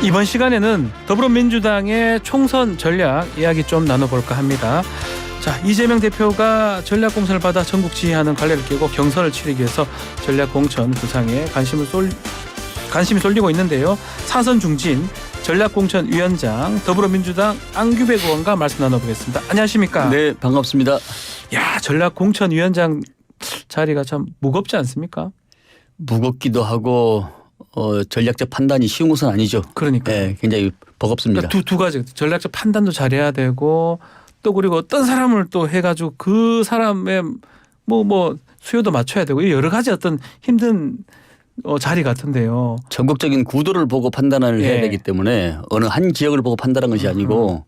이번 시간에는 더불어민주당의 총선 전략 이야기 좀 나눠볼까 합니다. 자, 이재명 대표가 전략공천을 받아 전국 지휘하는 관례를 깨고 경선을 치르기 위해서 전략공천 구상에 관심이 쏠리고 있는데요. 사선 중진 전략공천위원장 더불어민주당 안규백 의원과 말씀 나눠보겠습니다. 안녕하십니까? 네, 반갑습니다. 야, 전략공천위원장 자리가 참 무겁지 않습니까? 무겁기도 하고 전략적 판단이 쉬운 것은 아니죠. 그러니까. 네, 굉장히 버겁습니다. 그러니까 두 가지 전략적 판단도 잘해야 되고 또 그리고 어떤 사람을 또 해가지고 그 사람의 뭐 수요도 맞춰야 되고 여러 가지 어떤 힘든 자리 같은데요. 전국적인 구도를 보고 판단을 해야 예. 되기 때문에 어느 한 지역을 보고 판단하는 것이 아니고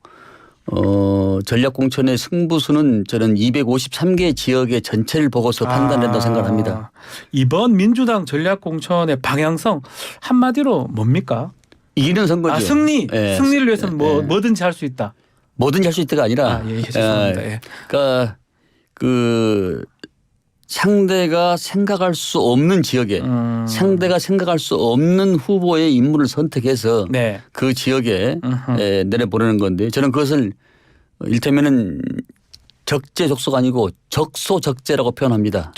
전략공천의 승부수는 저는 253개 지역의 전체를 보고서 판단한다고 생각합니다. 이번 민주당 전략공천의 방향성 한마디로 뭡니까? 이기는 선거죠. 승리. 예. 승리를 위해서는 뭐든지 할 수 있다. 뭐든지 할 수 있다가 아니라 죄송합니다. 예. 그러니까 그 상대가 생각할 수 없는 지역에 상대가 생각할 수 없는 후보의 인물을 선택해서 네. 그 지역에 내려보내는 건데 저는 그것을 일테면은 적재적소가 아니고 적소적재라고 표현합니다.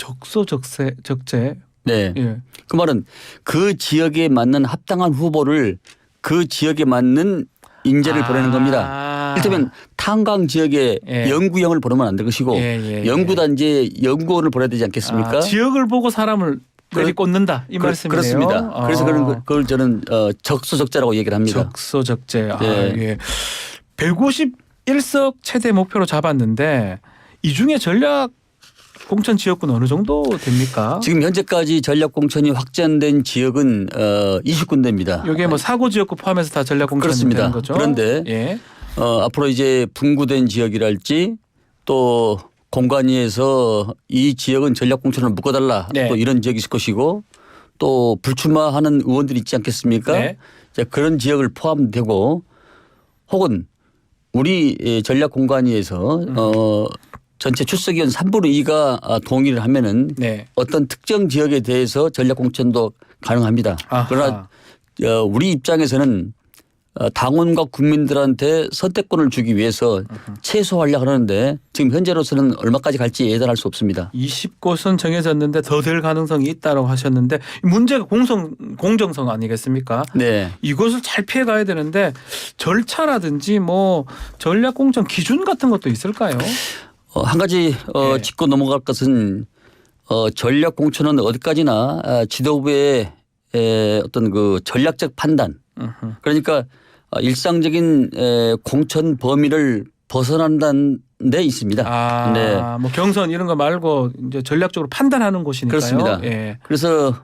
적재. 네. 예. 그 말은 그 지역에 맞는 합당한 후보를 그 지역에 맞는 인재를 보내는 겁니다. 이를테면 탄광 지역에 연구형을 보내면 안 될 것이고 연구단지에 연구원을 보내야 되지 않겠습니까? 지역을 보고 사람을 내리꽂는다 이 말씀이네요. 그렇습니다. 그래서 그걸 저는 적소적재라고 얘기를 합니다. 적소적재. 예. 151석 최대 목표로 잡았는데 이 중에 전략 공천 지역군 어느 정도 됩니까? 지금 현재까지 전략 공천이 확정된 지역은 20군데입니다. 이게 뭐 사고 지역구 포함해서 다 전략 공천이 되는 거죠? 그런데 앞으로 이제 분구된 지역이랄지 또 공관위에서 이 지역은 전략 공천을 묶어달라 또 이런 지역이 있을 것이고 또 불출마하는 의원들이 있지 않겠습니까? 그런 지역을 포함되고 혹은 우리 전략 공관위에서 전체 출석위원 3분의 2가 동의를 하면은 어떤 특정 지역에 대해서 전략 공천도 가능합니다. 그러나 우리 입장에서는 당원과 국민들한테 선택권을 주기 위해서 최소화하려고 하는데 지금 현재로서는 얼마까지 갈지 예단할 수 없습니다. 20곳은 정해졌는데 더 될 가능성이 있다고 하셨는데 문제가 공정성 아니겠습니까? 네. 이것을 잘 피해가야 되는데 절차라든지 뭐 전략 공천 기준 같은 것도 있을까요? 한 가지 짚고 넘어갈 것은 전략 공천은 어디까지나 지도부의 어떤 그 전략적 판단 그러니까 일상적인 공천 범위를 벗어난다는 데 있습니다. 네. 뭐 경선 이런 거 말고 이제 전략적으로 판단하는 곳이니까요. 그렇습니다. 그래서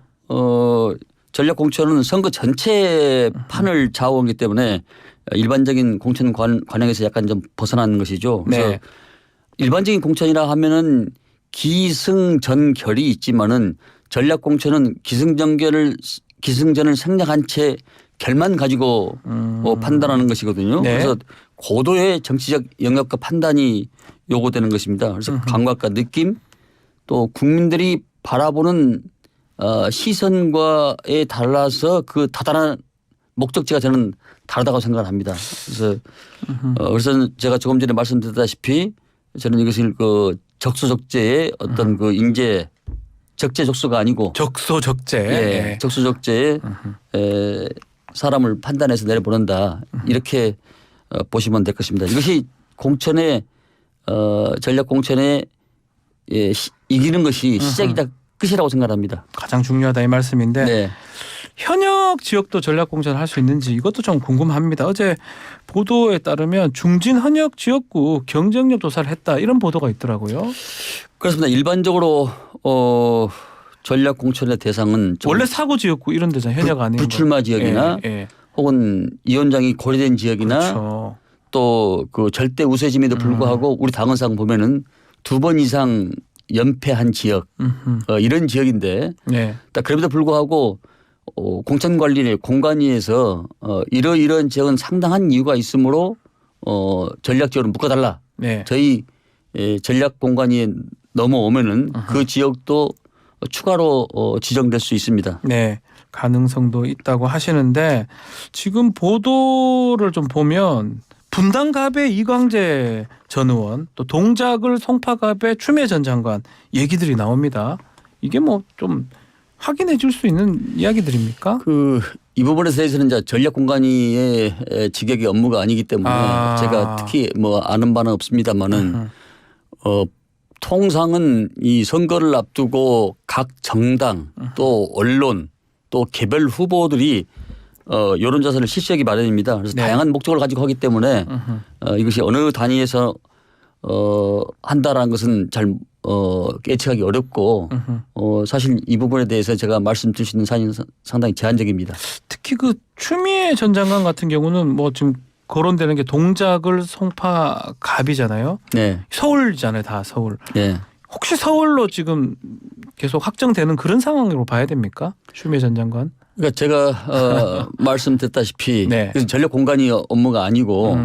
전략 공천은 선거 전체 판을 좌우하기 때문에 일반적인 공천 관행에서 약간 좀 벗어나는 것이죠. 그래서 일반적인 공천이라 하면은 기승전결이 있지만은 전략 공천은 기승전을 생략한 채 결만 가지고 판단하는 것이거든요. 그래서 고도의 정치적 영역과 판단이 요구되는 것입니다. 그래서 감각과 느낌 또 국민들이 바라보는 시선과에 달라서 그 다단한 목적지가 저는 다르다고 생각을 합니다. 그래서 제가 조금 전에 말씀드렸다시피 저는 이것을 그 적소적재의 어떤 그 인재 적재적소가 아니고 적소적재 적소적재에 사람을 판단해서 내려보낸다 이렇게 보시면 될 것입니다. 이것이 공천의 전략 공천에 이기는 것이 시작이자 끝이라고 생각합니다. 가장 중요하다 이 말씀인데 현역 지역도 전략 공천을 할 수 있는지 이것도 좀 궁금합니다. 어제 보도에 따르면 중진 현역 지역구 경쟁력 조사를 했다 이런 보도가 있더라고요. 그렇습니다. 일반적으로 전략 공천의 대상은 원래 사고 지역구 이런 데잖아요. 현역 아닌 불출마 지역이나 혹은 위원장이 고려된 지역이나 또 그 절대 우세짐에도 불구하고 우리 당헌상 보면은 2번 이상 연패한 지역 이런 지역인데 그럼에도 불구하고 공천관리의 공관위에서 이러이러한 지역은 상당한 이유가 있으므로 전략적으로 묶어달라. 저희 전략 공관위에 넘어오면은 그 지역도 추가로 지정될 수 있습니다. 가능성도 있다고 하시는데 지금 보도를 좀 보면 분당갑의 이광재 전 의원 또 동작을 송파갑의 추미애 전 장관 얘기들이 나옵니다. 이게 뭐 좀 확인해 줄 수 있는 이야기들입니까? 이 부분에 대해서는 이제 전략공관위의 직역의 업무가 아니기 때문에 제가 특히 뭐 아는 바는 없습니다만은 통상은 이 선거를 앞두고 각 정당 또 언론 또 개별 후보들이 여론조사를 실시하기 마련입니다. 그래서 네. 다양한 목적을 가지고 하기 때문에 이것이 어느 단위에서 한다라는 것은 잘 예측하기 어렵고 사실 이 부분에 대해서 제가 말씀드릴 수 있는 사안이 상당히 제한적입니다. 특히 그 추미애 전 장관 같은 경우는 뭐 지금 거론되는 게 동작을 송파갑이잖아요. 네. 서울이잖아요, 다 서울. 네. 혹시 서울로 지금 계속 확정되는 그런 상황으로 봐야 됩니까? 추미애 전 장관? 그러니까 제가 말씀드렸다시피 네. 전략 공간이 업무가 아니고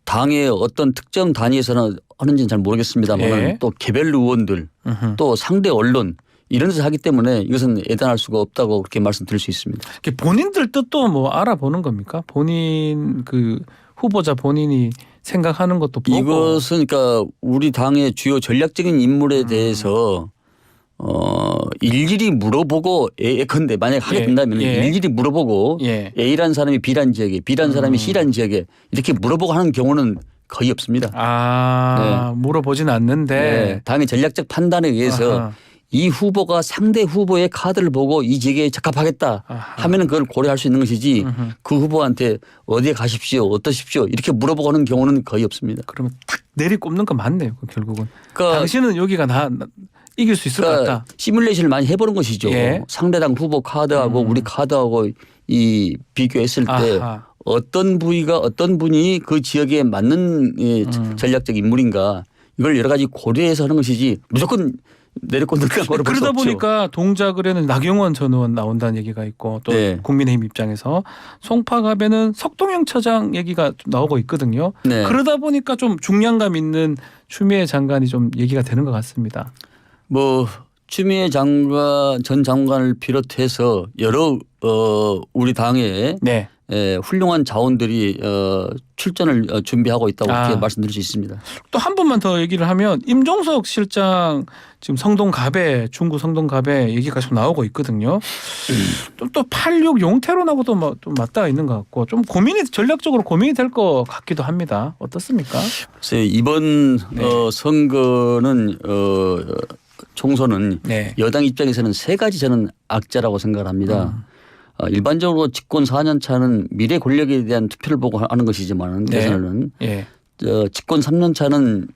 당의 어떤 특정 단위에서는 하는지는 잘 모르겠습니다만 예. 또 개별 의원들 또 상대 언론 이런 데서 하기 때문에 이것은 예단할 수가 없다고 그렇게 말씀드릴 수 있습니다. 본인들 뜻도 뭐 알아보는 겁니까? 본인 그 후보자 본인이 생각하는 것도 보고. 이것은 그러니까 우리 당의 주요 전략적인 인물에 대해서 일일이 물어보고 예컨대 만약 하게 된다면 일일이 물어보고 A라는 사람이 B라는 지역에 B라는 사람이 C라는 지역에 이렇게 물어보고 하는 경우는 거의 없습니다. 네. 물어보진 않는데. 네. 당의 전략적 판단에 의해서 이 후보가 상대 후보의 카드를 보고 이 지역에 적합하겠다 하면은 그걸 고려할 수 있는 것이지 그 후보한테 어디에 가십시오 어떠십시오 이렇게 물어보고 하는 경우는 거의 없습니다. 그러면 탁 내리꼽는 거 맞네요. 결국은. 그러니까 당신은 여기가 이길 수 있을 것 같다. 시뮬레이션을 많이 해보는 것이죠. 예. 상대당 후보 카드하고 우리 카드하고 이 비교했을 때 어떤 부위가 어떤 분이 그 지역에 맞는 전략적 인물인가 이걸 여러 가지 고려해서 하는 것이지 무조건 내려꽂는 건 어려울 수 없죠. 그러다 보니까 동작을에는 나경원 전 의원 나온다는 얘기가 있고 또 네. 국민의힘 입장에서 송파갑에는 석동영 처장 얘기가 좀 나오고 있거든요. 네. 그러다 보니까 좀 중량감 있는 추미애 장관이 좀 얘기가 되는 것 같습니다. 뭐 추미애 전 장관을 비롯해서 여러 우리 당의 네. 훌륭한 자원들이 출전을 준비하고 있다고 그렇게 말씀드릴 수 있습니다. 또 한 번만 더 얘기를 하면 임종석 실장 지금 성동갑에 중구 성동갑에 얘기가 좀 나오고 있거든요. 또 86 용태론하고도 좀 맞닿아 있는 것 같고 좀 전략적으로 고민이 될 것 같기도 합니다. 어떻습니까? 그래서 이번 선거는 총선은 여당 입장에서는 세 가지 저는 악재라고 생각을 합니다. 일반적으로 집권 4년 차는 미래 권력에 대한 투표를 보고 하는 것이지만 대선은 집권 3년 차는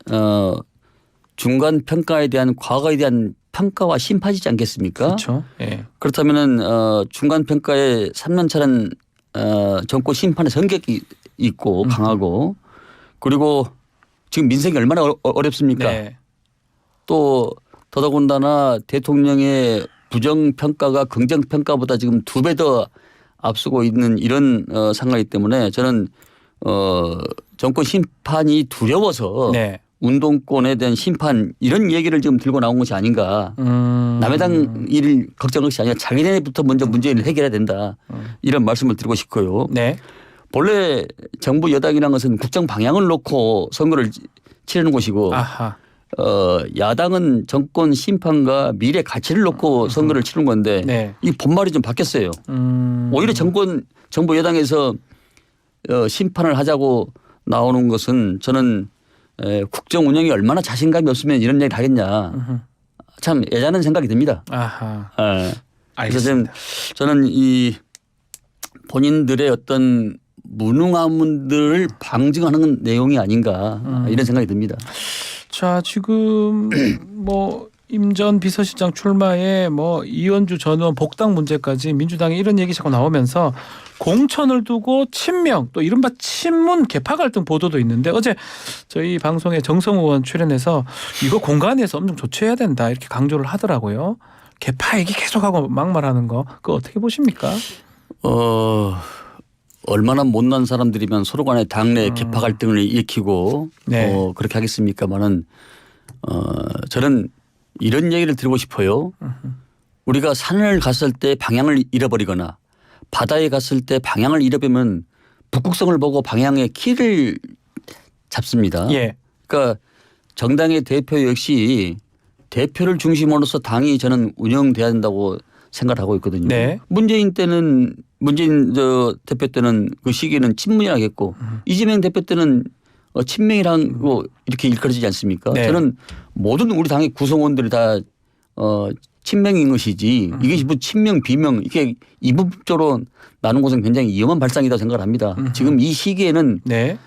중간 평가에 대한 과거에 대한 평가와 심판이지 않겠습니까? 그렇죠. 그렇다면은 중간 평가에 3년 차는 정권 심판의 성격이 있고 강하고 그리고 지금 민생이 얼마나 어렵습니까? 또 더더군다나 대통령의 부정평가가 긍정평가보다 지금 2배 더 앞서고 있는 이런 상황이기 때문에 저는 정권 심판이 두려워서 운동권에 대한 심판 이런 얘기를 지금 들고 나온 것이 아닌가. 남의 당 일을 걱정할 것이 아니라 자기네부터 먼저 문제를 해결해야 된다. 이런 말씀을 드리고 싶고요. 본래 정부 여당이라는 것은 국정 방향을 놓고 선거를 치르는 곳이고 야당은 정권 심판과 미래 가치를 놓고 선거를 치르는 건데 이 본말이 좀 바뀌었어요. 오히려 정부 여당에서 심판을 하자고 나오는 것은 저는 국정 운영이 얼마나 자신감이 없으면 이런 얘기를 하겠냐. 참 애잔한 생각이 듭니다. 그래서 저는 이 본인들의 어떤 무능함들을 방증하는 내용이 아닌가 이런 생각이 듭니다. 자, 지금 임 전 비서실장 출마에 이현주 전 의원 복당 문제까지 민주당에 이런 얘기 자꾸 나오면서 공천을 두고 친명 또 이른바 친문 개파 갈등 보도도 있는데 어제 저희 방송에 정성호 의원 출연해서 이거 공간에서 엄청 조치해야 된다 이렇게 강조를 하더라고요. 개파 얘기 계속하고 막말하는 거 그거 어떻게 보십니까? 얼마나 못난 사람들이면 서로 간에 당내 개파 갈등을 일으키고 그렇게 하겠습니까만은 저는 이런 얘기를 드리고 싶어요. 우리가 산을 갔을 때 방향을 잃어버리거나 바다에 갔을 때 방향을 잃어버리면 북극성을 보고 방향의 키를 잡습니다. 예. 그러니까 정당의 대표 역시 대표를 중심으로서 당이 저는 운영돼야 된다고 생각을 하고 있거든요. 네. 문재인 대표 때는 그 시기에는 친문이라고 했고 이재명 대표 때는 친명이라고 이렇게 일컬어지지 않습니까? 네. 저는 모든 우리 당의 구성원들이 다 친명인 것이지 이게 뭐 친명 비명 이게 이분법적으로 나눈 것은 굉장히 위험한 발상이라고 생각을 합니다. 지금 이 시기에는 네.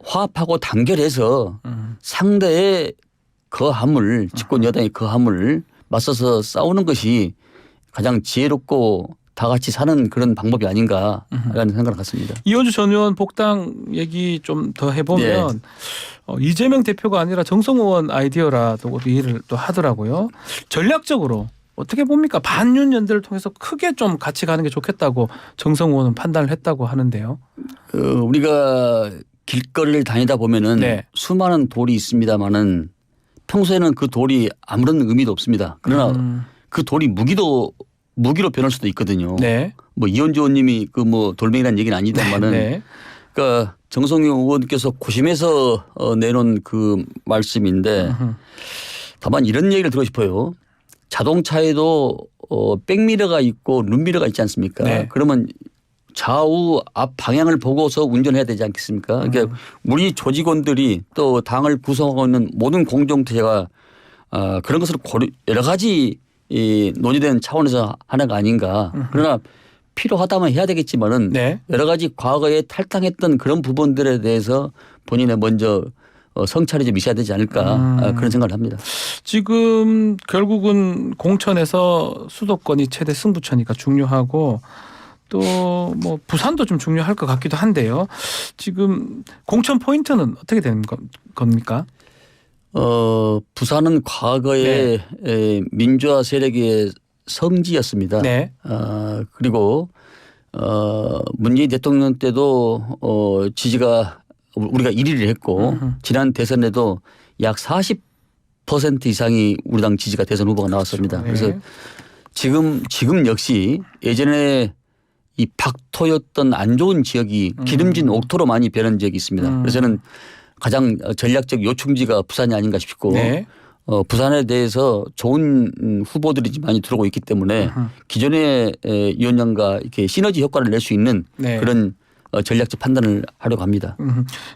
화합하고 단결해서 상대의 거함을 집권 여당의 거함을 맞서서 싸우는 것이 가장 지혜롭고 다 같이 사는 그런 방법이 아닌가라는 생각을 갖습니다. 이현주 전 의원 복당 얘기 좀 더 해보면 이재명 대표가 아니라 정성호 의원 아이디어라고 이해를 또 하더라고요. 전략적으로 어떻게 봅니까? 반윤 연대를 통해서 크게 좀 같이 가는 게 좋겠다고 정성호 의원은 판단을 했다고 하는데요. 우리가 길거리를 다니다 보면은 네. 수많은 돌이 있습니다마는 평소에는 그 돌이 아무런 의미도 없습니다. 그러나 그 돌이 무기로 변할 수도 있거든요. 네. 뭐 이현주 의원님이 그 뭐 돌멩이라는 얘기는 아니지만은 네. 그러니까 정성호 의원께서 고심해서 내놓은 그 말씀인데 다만 이런 얘기를 들고 싶어요. 자동차에도 백미러가 있고 룸미러가 있지 않습니까? 네. 그러면 좌우 앞 방향을 보고서 운전해야 되지 않겠습니까? 그러니까 우리 조직원들이 또 당을 구성하고 있는 모든 공동체가 그런 것을 여러 가지 논의된 차원에서 하나가 아닌가. 그러나 필요하다면 해야 되겠지만은 네. 여러 가지 과거에 탈당했던 그런 부분들에 대해서 본인의 먼저 성찰이 좀 있어야 되지 않을까 그런 생각을 합니다. 지금 결국은 공천에서 수도권이 최대 승부처니까 중요하고 또 뭐 부산도 좀 중요할 것 같기도 한데요. 지금 공천 포인트는 어떻게 되는 겁니까? 부산은 과거에 민주화 세력의 성지였습니다. 네. 그리고 문재인 대통령 때도 지지가 우리가 1위를 했고 지난 대선에도 약 40% 이상이 우리 당 지지가 대선 후보가 나왔습니다. 네. 그래서 지금 역시 예전에 이 박토였던 안 좋은 지역이 기름진 옥토로 많이 변한 지역이 있습니다. 그래서 저는 가장 전략적 요충지가 부산이 아닌가 싶고 네. 부산에 대해서 좋은 후보들이 많이 들어오고 있기 때문에 기존의 위원장과 이렇게 시너지 효과를 낼 수 있는 네. 그런 전략적 판단을 하려고 합니다.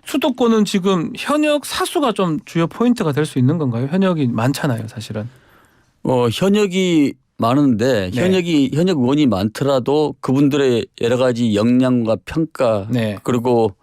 수도권은 지금 현역 사수가 좀 주요 포인트가 될 수 있는 건가요? 현역이 많잖아요, 사실은. 현역이 많은데 네. 현역 의원이 많더라도 그분들의 여러 가지 역량과 평가 네. 그리고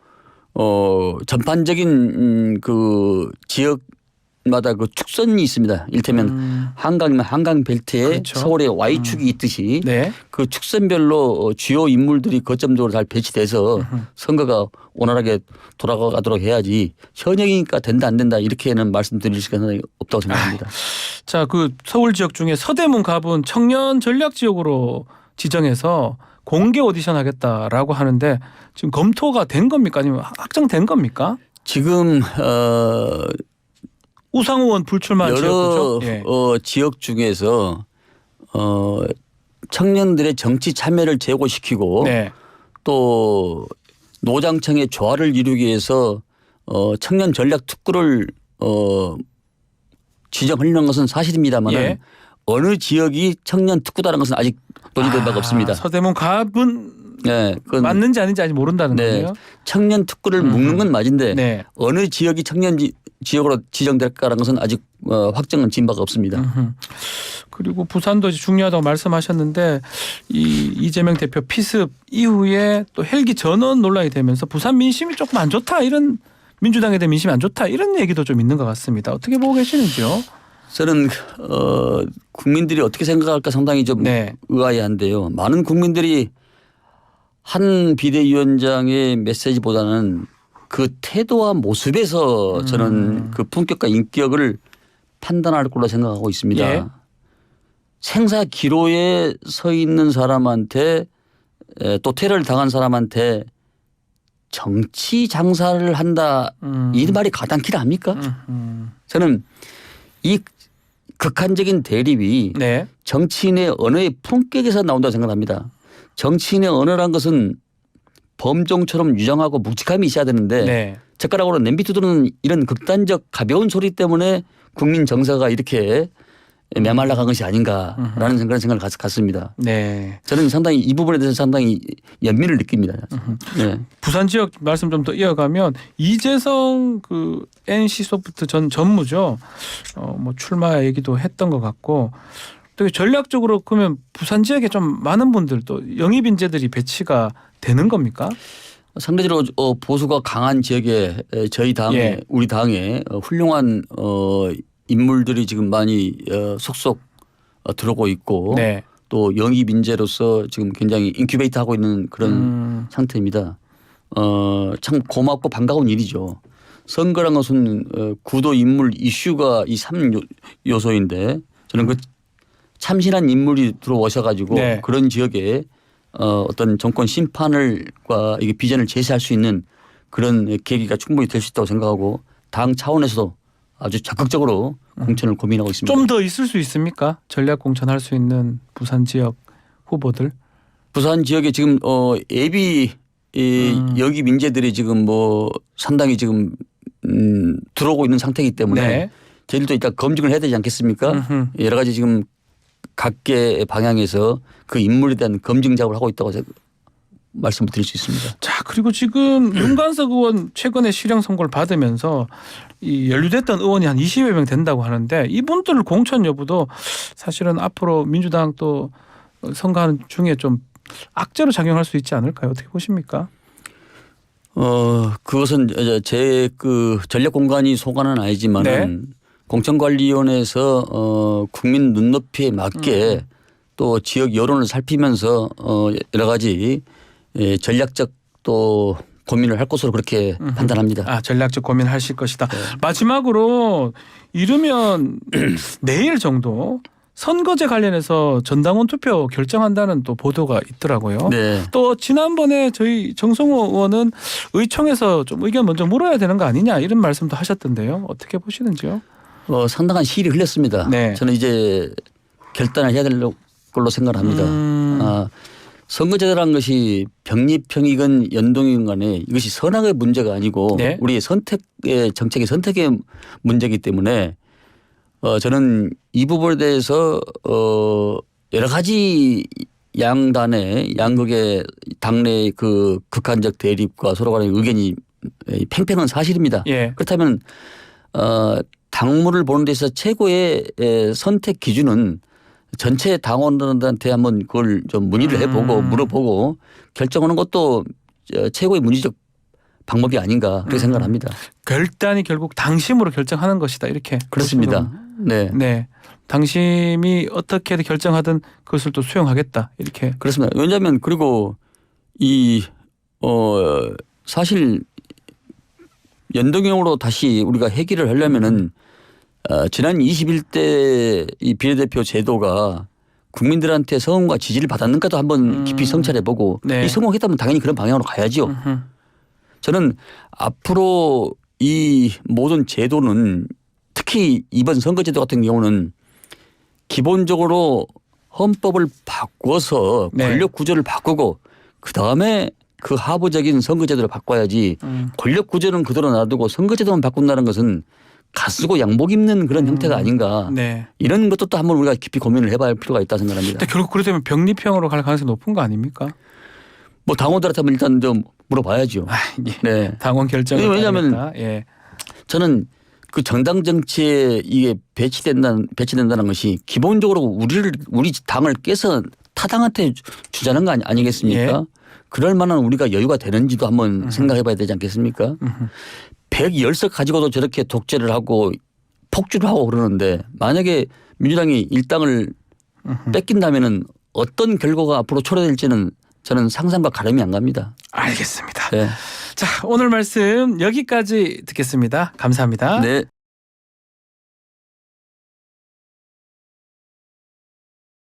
전반적인 그 지역마다 그 축선이 있습니다. 일테면 한강이면 한강 벨트에 그렇죠. 서울에 Y축이 있듯이 네. 그 축선별로 주요 인물들이 거점적으로 잘 배치돼서 선거가 원활하게 돌아가도록 해야지 현역이니까 된다 안 된다 이렇게는 말씀드릴 시간이 없다고 생각합니다. 자, 그 서울 지역 중에 서대문 갑은 청년 전략 지역으로 지정해서 공개 오디션 하겠다라고 하는데 지금 검토가 된 겁니까? 아니면 확정된 겁니까? 지금 우상호 의원 불출마 여러 지역구죠? 예. 지역 중에서 청년들의 정치 참여를 제고시키고 네. 또 노장청의 조화를 이루기 위해서 청년 전략 특구를 지정하려는 것은 사실입니다만 예. 어느 지역이 청년 특구다라는 것은 아직 논의된 바가 없습니다. 서대문 갑은 네, 그건 맞는지 아닌지 아직 모른다는 네, 거예요. 청년 특구를 묶는 건 맞은데 네. 어느 지역이 청년 지역으로 지정될까라는 것은 아직 확정은 진 바가 없습니다. 그리고 부산도 중요하다고 말씀하셨는데 이재명 대표 피습 이후에 또 헬기 전원 논란이 되면서 부산 민심이 조금 안 좋다 이런 민주당에 대한 민심이 안 좋다 이런 얘기도 좀 있는 것 같습니다. 어떻게 보고 계시는지요? 저는 국민들이 어떻게 생각할까 상당히 좀 네. 의아해한데요. 많은 국민들이 한 비대위원장의 메시지보다는 그 태도와 모습에서 저는 그 품격과 인격을 판단할 걸로 생각하고 있습니다. 예. 생사 기로에 서 있는 사람한테 또 테러를 당한 사람한테 정치 장사를 한다 이 말이 가당키를 합니까? 저는 극한적인 대립이 네. 정치인의 언어의 품격에서 나온다고 생각합니다. 정치인의 언어란 것은 범종처럼 유정하고 묵직함이 있어야 되는데 네. 젓가락으로 냄비 두드리는 이런 극단적 가벼운 소리 때문에 국민 정서가 이렇게 메말라간 것이 아닌가라는 그런 생각을 갖습니다. 네. 저는 상당히 이 부분에 대해서 상당히 연민을 느낍니다. 네. 부산 지역 말씀 좀 더 이어가면 이재성 그 NC소프트 전 전무죠. 뭐 출마 얘기도 했던 것 같고 또 전략적으로 그러면 부산 지역에 좀 많은 분들 또 영입 인재들이 배치가 되는 겁니까? 상대적으로 보수가 강한 지역에 저희 당에 예. 우리 당에 훌륭한 인물들이 지금 많이 속속 들어오고 있고 네. 또 영입 인재로서 지금 굉장히 인큐베이트 하고 있는 그런 상태입니다. 참 고맙고 반가운 일이죠. 선거란 것은 구도 인물 이슈가 이 3요소인데 저는 그 참신한 인물이 들어오셔가지고 네. 그런 지역에 어떤 정권 심판을과 이게 비전을 제시할 수 있는 그런 계기가 충분히 될 수 있다고 생각하고 당 차원에서도 아주 적극적으로 공천을 고민하고 있습니다. 좀 더 있을 수 있습니까? 전략 공천할 수 있는 부산 지역 후보들. 부산 지역에 지금 예비 영입 인재들이 지금 뭐 상당히 지금 들어오고 있는 상태이기 때문에 네. 저희들도 일단 검증을 해야 되지 않겠습니까? 여러 가지 지금 각계 방향에서 그 인물에 대한 검증 작업을 하고 있다고 말씀을 드릴 수 있습니다. 자, 그리고 지금 윤관석 의원 최근에 실형 선고를 받으면서 이 연루됐던 의원이 한 20여 명 된다고 하는데 이분들 공천 여부도 사실은 앞으로 민주당 또 선거하는 중에 좀 악재로 작용할 수 있지 않을까요? 어떻게 보십니까? 그것은 제 그 전략 공간이 소관은 아니지만은 네. 공천관리위원회에서 국민 눈높이에 맞게 또 지역 여론을 살피면서 여러 가지 전략적 또 고민을 할 것으로 그렇게 판단합니다. 아, 전략적 고민하실 것이다. 네. 마지막으로 이르면 내일 정도 선거제 관련해서 전당원 투표 결정한다는 또 보도가 있더라고요. 네. 또 지난번에 저희 정성호 의원은 의총에서 좀 의견 먼저 물어야 되는 거 아니냐 이런 말씀도 하셨던데요. 어떻게 보시는지요? 상당한 시일이 흘렸습니다. 네. 저는 이제 결단을 해야 될 걸로 생각을 합니다. 선거제도라는 것이 병립형이건 연동이건 간에 이것이 선악의 문제가 아니고 네. 우리의 선택의 정책의 선택의 문제이기 때문에 저는 이 부분에 대해서 여러 가지 양단의 양극의 당내의 그 극한적 대립과 서로 간의 의견이 팽팽한 사실입니다. 예. 그렇다면 당무를 보는 데서 최고의 선택 기준은 전체 당원들한테 한번 그걸 좀 문의를 해보고 물어보고 결정하는 것도 최고의 문의적 방법이 아닌가 그렇게 생각을 합니다. 결단이 결국 당심으로 결정하는 것이다 이렇게. 그렇습니다. 네. 네. 당심이 어떻게 결정하든 그것을 또 수용하겠다 이렇게. 그렇습니다. 왜냐하면 그리고 이 사실 연동형으로 다시 우리가 해결을 하려면은 지난 21대 이 비례대표 제도가 국민들한테 성원과 지지를 받았는가도 한번 깊이 성찰해보고 네. 이 성공했다면 당연히 그런 방향으로 가야죠. 저는 앞으로 이 모든 제도는 특히 이번 선거제도 같은 경우는 기본적으로 헌법을 바꿔서 네. 권력 구조를 바꾸고 그다음에 그 하부적인 선거제도를 바꿔야지 권력 구조는 그대로 놔두고 선거제도만 바꾼다는 것은 가쓰고 양복 입는 그런 형태가 아닌가. 네. 이런 것도 또 한번 우리가 깊이 고민을 해봐야 할 필요가 있다 생각합니다. 근데 결국 그러려면 병립형으로 갈 가능성이 높은 거 아닙니까? 뭐 당원들한테 한번 일단 좀 물어봐야죠. 예. 네. 당원 결정을 왜냐하면 예. 저는 그 정당 정치에 이게 배치된다는 것이 기본적으로 우리 당을 깨서 타당한테 주자는 거 아니겠습니까? 예. 그럴 만한 우리가 여유가 되는지도 한번 생각해봐야 되지 않겠습니까? 110석 가지고도 저렇게 독재를 하고 폭주를 하고 그러는데 만약에 민주당이 일당을 뺏긴다면은 어떤 결과가 앞으로 초래될지는 저는 상상과 가름이 안 갑니다. 알겠습니다. 네. 자, 오늘 말씀 여기까지 듣겠습니다. 감사합니다. 네.